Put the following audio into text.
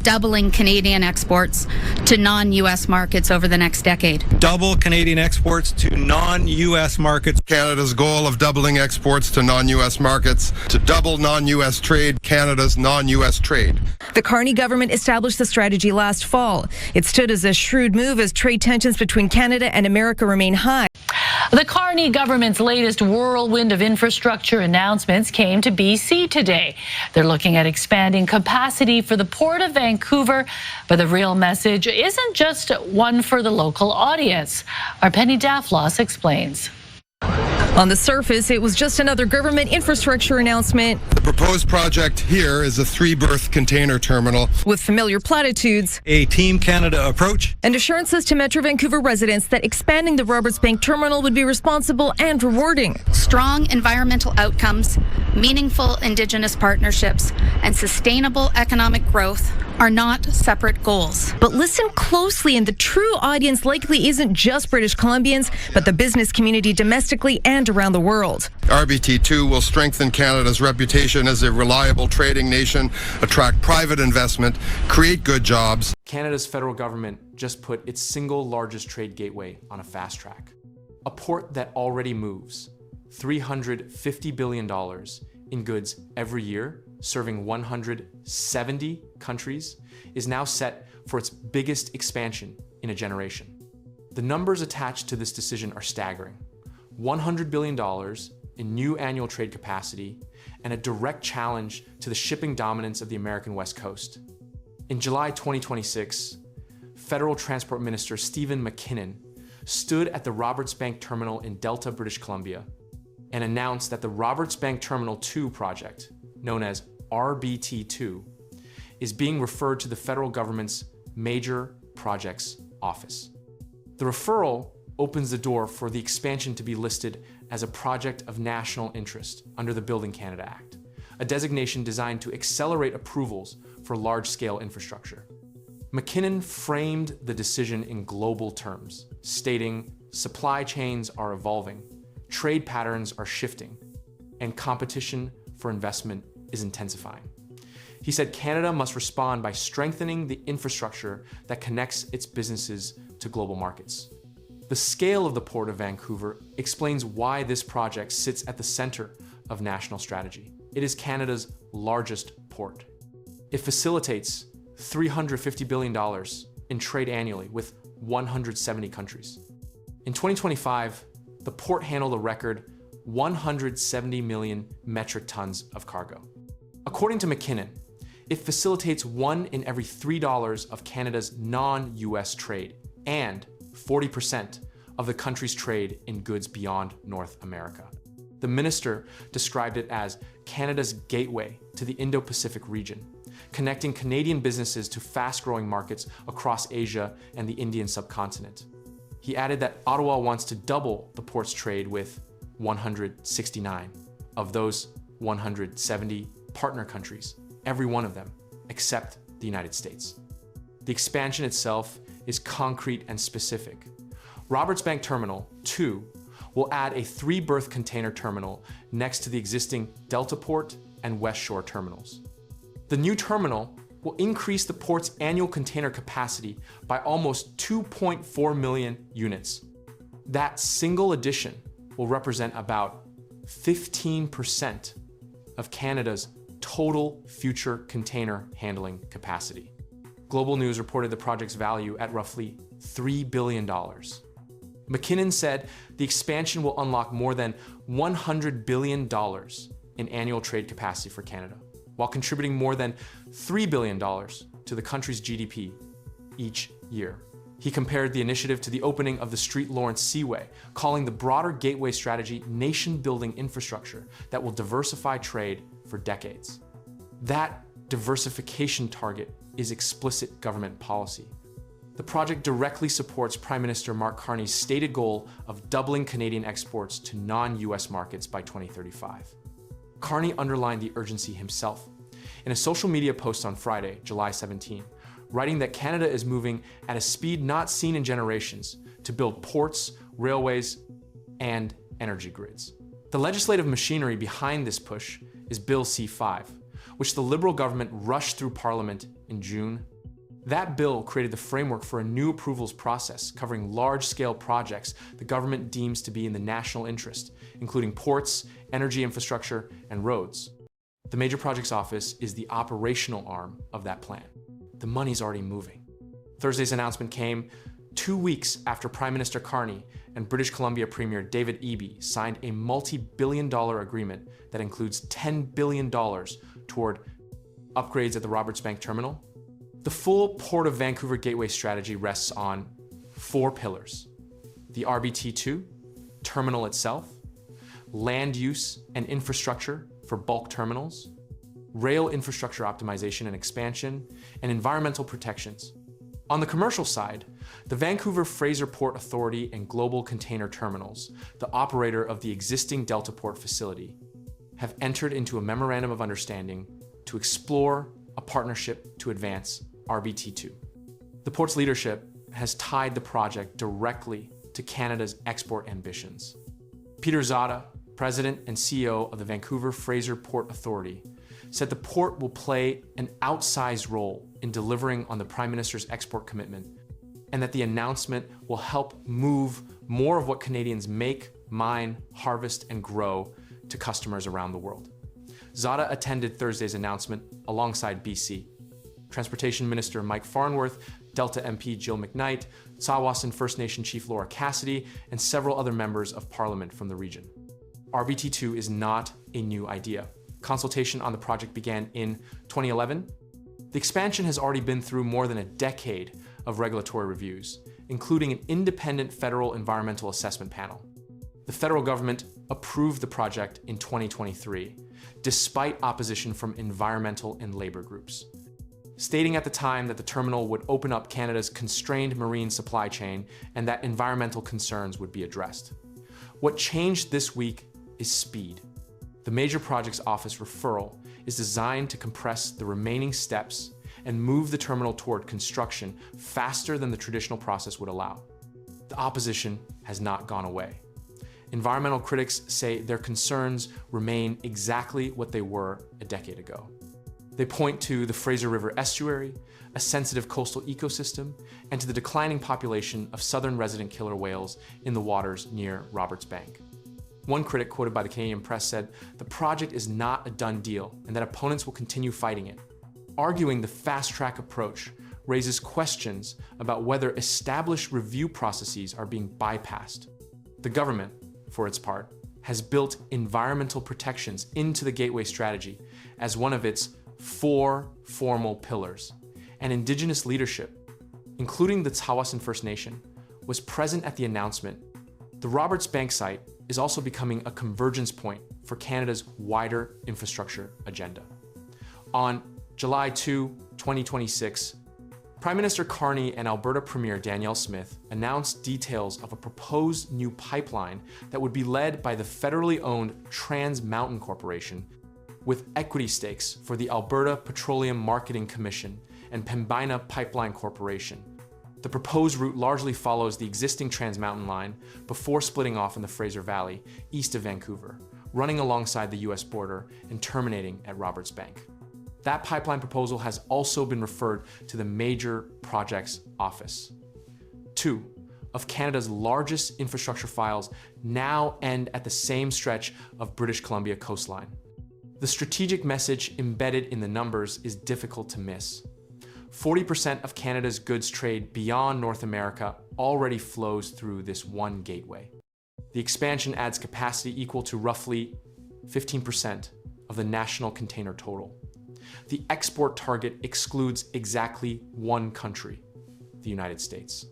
doubling Canadian exports to non-U.S. markets over the next decade. Double Canadian exports to non-U.S. markets. Canada's goal of doubling exports to non-U.S. markets, to double non-U.S. trade, Canada's non-U.S. trade. The Carney government established the strategy last fall. It stood as a shrewd move as trade tensions between Canada and America remain high. The Carney government's latest whirlwind of infrastructure announcements came to BC today. They're looking at expanding capacity for the Port of Vancouver, but the real message isn't just one for the local audience. Our Penny Daflos explains. On the surface, it was just another government infrastructure announcement. The proposed project here is a 3-berth container terminal With familiar platitudes. A Team Canada approach. And assurances to Metro Vancouver residents that expanding the Roberts Bank terminal would be responsible and rewarding. Strong environmental outcomes, meaningful Indigenous partnerships, and sustainable economic growth are not separate goals. But listen closely, and the true audience likely isn't just British Columbians, but the business community domestically and around the world. RBT2 will strengthen Canada's reputation as a reliable trading nation, attract private investment, create good jobs. Canada's federal government just put its single largest trade gateway on a fast track. A port that already moves $350 billion in goods every year, serving 170 countries, is now set for its biggest expansion in a generation. The numbers attached to this decision are staggering. $100 billion in new annual trade capacity and a direct challenge to the shipping dominance of the American West Coast. In July 2026, Federal Transport Minister Stephen McKinnon stood at the Roberts Bank Terminal in Delta, British Columbia, and announced that the Roberts Bank Terminal 2 project, known as RBT2, is being referred to the federal government's Major Projects Office. The referral opens the door for the expansion to be listed as a project of national interest under the Building Canada Act, a designation designed to accelerate approvals for large-scale infrastructure. McKinnon framed the decision in global terms, stating, "Supply chains are evolving, trade patterns are shifting, and competition for investment is intensifying." He said Canada must respond by strengthening the infrastructure that connects its businesses to global markets. The scale of the Port of Vancouver explains why this project sits at the center of national strategy. It is Canada's largest port. It facilitates $350 billion in trade annually with 170 countries. In 2025, the port handled a record 170 million metric tons of cargo. According to McKinnon, it facilitates 1 in every $3 of Canada's non-US trade and 40% of the country's trade in goods beyond North America. The minister described it as Canada's gateway to the Indo-Pacific region, connecting Canadian businesses to fast-growing markets across Asia and the Indian subcontinent. He added that Ottawa wants to double the port's trade with 169 of those 170 partner countries, every one of them, except the United States. The expansion itself is concrete and specific. Roberts Bank Terminal 2 will add a 3-berth container terminal next to the existing Delta Port and West Shore terminals. The new terminal will increase the port's annual container capacity by almost 2.4 million units. That single addition will represent about 15% of Canada's total future container handling capacity. Global News reported the project's value at roughly $3 billion. McKinnon said the expansion will unlock more than $100 billion in annual trade capacity for Canada, while contributing more than $3 billion to the country's GDP each year. He compared the initiative to the opening of the Street Lawrence Seaway, calling the broader gateway strategy nation-building infrastructure that will diversify trade for decades. That diversification target is explicit government policy. The project directly supports Prime Minister Mark Carney's stated goal of doubling Canadian exports to non-US markets by 2035. Carney underlined the urgency himself in a social media post on Friday, July 17, writing that Canada is moving at a speed not seen in generations to build ports, railways, and energy grids. The legislative machinery behind this push is Bill C-5, which the Liberal government rushed through Parliament in June. That bill created the framework for a new approvals process covering large-scale projects the government deems to be in the national interest, including ports, energy infrastructure, and roads. The Major Projects Office is the operational arm of that plan. The money's already moving. Thursday's announcement came 2 weeks after Prime Minister Carney and British Columbia Premier David Eby signed a multi-billion-dollar agreement that includes $10 billion toward upgrades at the Roberts Bank terminal. The full Port of Vancouver Gateway strategy rests on 4 pillars: the RBT2, terminal itself, land use and infrastructure for bulk terminals, rail infrastructure optimization and expansion, and environmental protections. On the commercial side, the Vancouver Fraser Port Authority and Global Container Terminals, the operator of the existing Delta Port facility, have entered into a memorandum of understanding to explore a partnership to advance RBT2. The port's leadership has tied the project directly to Canada's export ambitions. Peter Zada, President and CEO of the Vancouver Fraser Port Authority, said the port will play an outsized role in delivering on the Prime Minister's export commitment, and that the announcement will help move more of what Canadians make, mine, harvest, and grow to customers around the world. Zada attended Thursday's announcement alongside BC. Transportation Minister Mike Farnworth, Delta MP Jill McKnight, Tsawwassen First Nation Chief Laura Cassidy, and several other members of Parliament from the region. RBT2 is not a new idea. Consultation on the project began in 2011. The expansion has already been through more than a decade of regulatory reviews, including an independent federal environmental assessment panel. The federal government approved the project in 2023, despite opposition from environmental and labor groups, stating at the time that the terminal would open up Canada's constrained marine supply chain and that environmental concerns would be addressed. What changed this week is speed. The Major Projects Office referral is designed to compress the remaining steps and move the terminal toward construction faster than the traditional process would allow. The opposition has not gone away. Environmental critics say their concerns remain exactly what they were a decade ago. They point to the Fraser River estuary, a sensitive coastal ecosystem, and to the declining population of southern resident killer whales in the waters near Roberts Bank. One critic quoted by the Canadian press said, "The project is not a done deal and that opponents will continue fighting it." Arguing the fast-track approach raises questions about whether established review processes are being bypassed. The government, for its part, has built environmental protections into the Gateway strategy as one of its 4 formal pillars, and Indigenous leadership, including the Tsawwassen First Nation, was present at the announcement. The Roberts Bank site is also becoming a convergence point for Canada's wider infrastructure agenda. On July 2, 2026, Prime Minister Carney and Alberta Premier Danielle Smith announced details of a proposed new pipeline that would be led by the federally owned Trans Mountain Corporation, with equity stakes for the Alberta Petroleum Marketing Commission and Pembina Pipeline Corporation. The proposed route largely follows the existing Trans Mountain line before splitting off in the Fraser Valley, east of Vancouver, running alongside the US border and terminating at Roberts Bank. That pipeline proposal has also been referred to the Major Projects Office. 2 of Canada's largest infrastructure files now end at the same stretch of British Columbia coastline. The strategic message embedded in the numbers is difficult to miss. 40% of Canada's goods trade beyond North America already flows through this one gateway. The expansion adds capacity equal to roughly 15% of the national container total. The export target excludes exactly one country, the United States.